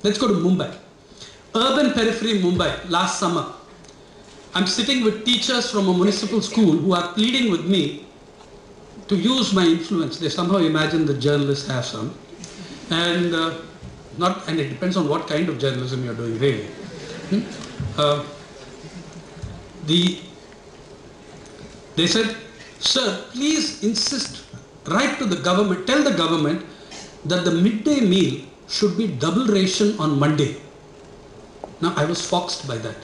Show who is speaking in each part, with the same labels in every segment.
Speaker 1: Let's go to Mumbai. Urban periphery Mumbai, last summer. I'm sitting with teachers from a municipal school who are pleading with me to use my influence. They somehow imagine that journalists have some. And it depends on what kind of journalism you're doing, really. They said, sir, please insist, write to the government, tell the government that the midday meal should be double ration on Monday. Now, I was foxed by that.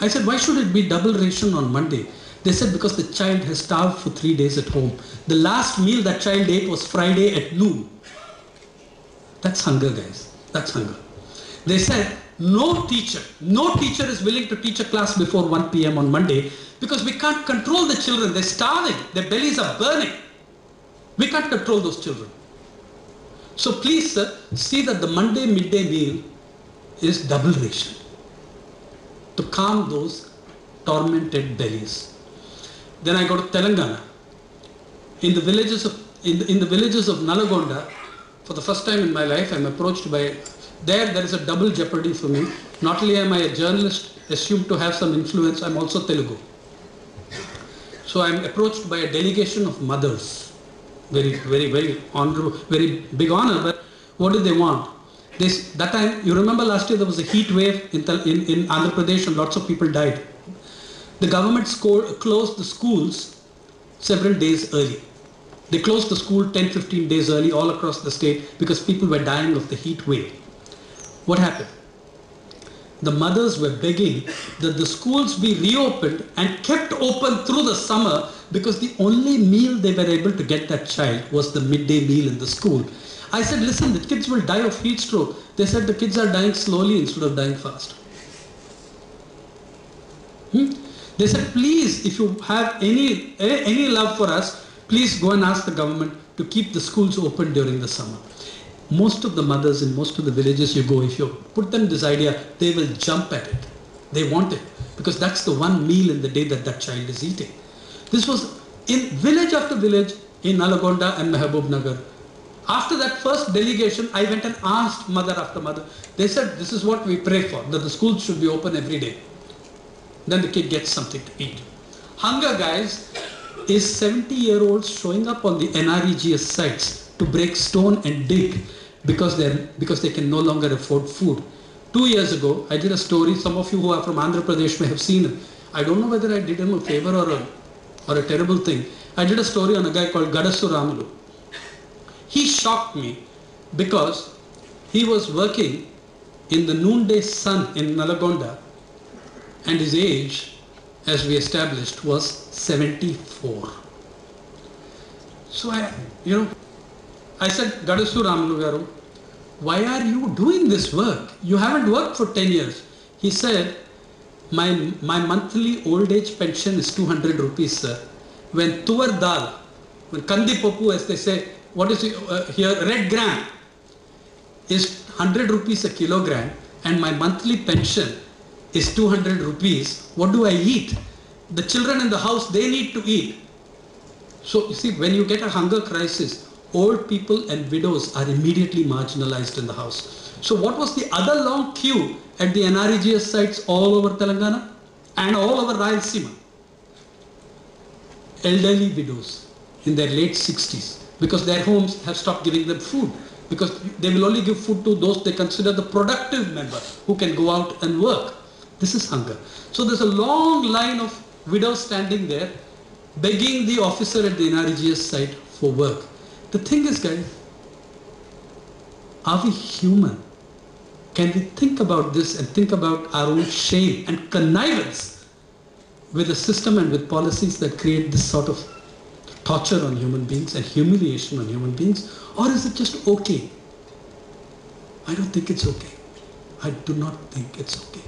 Speaker 1: I said, why should it be double ration on Monday? They said, because the child has starved for 3 days at home. The last meal that child ate was Friday at noon. That's hunger, guys. That's hunger. They said, no teacher is willing to teach a class before 1 p.m. on Monday because we can't control the children. They're starving. Their bellies are burning. We can't control those children. So please, sir, see that the Monday midday meal is double ration to calm those tormented bellies. Then I go to Telangana. In the villages of Nalagonda, for the first time in my life, I'm approached by, there is a double jeopardy for me. Not only am I a journalist, assumed to have some influence, I'm also Telugu. So I'm approached by a delegation of mothers. Very, very, very honorable, very big honor, but what do they want? That time, you remember last year there was a heat wave in Andhra Pradesh and lots of people died. The government closed the schools several days early. They closed the school 10-15 days early all across the state because people were dying of the heat wave. What happened? The mothers were begging that the schools be reopened and kept open through the summer because the only meal they were able to get that child was the midday meal in the school. I said, listen, the kids will die of heat stroke. They said the kids are dying slowly instead of dying fast. They said, please, if you have any love for us, please go and ask the government to keep the schools open during the summer. Most of the mothers in most of the villages you go, if you put them this idea, they will jump at it. They want it because that's the one meal in the day that that child is eating. This was in village after village in Nalagonda and Mahabubnagar. After that first delegation, I went and asked mother after mother. They said, this is what we pray for, that the schools should be open every day. Then the kid gets something to eat. Hunger, guys, is 70-year-olds showing up on the NREGS sites to break stone and dig because they can no longer afford food. 2 years ago, I did a story. Some of you who are from Andhra Pradesh may have seen it. I don't know whether I did him a favor or a terrible thing. I did a story on a guy called Gadasu Ramulu. He shocked me because he was working in the noonday sun in Nalagonda and his age, as we established, was 74. So I said, Gadasu Ramulu Garu, why are you doing this work? You haven't worked for 10 years. He said, my monthly old age pension is 200 rupees, sir. When tuvar dal, when kandi popu, as they say, what is it, here, red gram is 100 rupees a kilogram and my monthly pension is 200 rupees. What do I eat? The children in the house, they need to eat. So you see, when you get a hunger crisis, old people and widows are immediately marginalized in the house. So what was the other long queue at the NREGS sites all over Telangana and all over Rayalaseema? Elderly widows in their late 60s because their homes have stopped giving them food because they will only give food to those they consider the productive member who can go out and work. This is hunger. So there's a long line of widows standing there begging the officer at the NREGS site for work. The thing is, guys, are we human? Can we think about this and think about our own shame and connivance with a system and with policies that create this sort of torture on human beings and humiliation on human beings? Or is it just okay? I don't think it's okay. I do not think it's okay.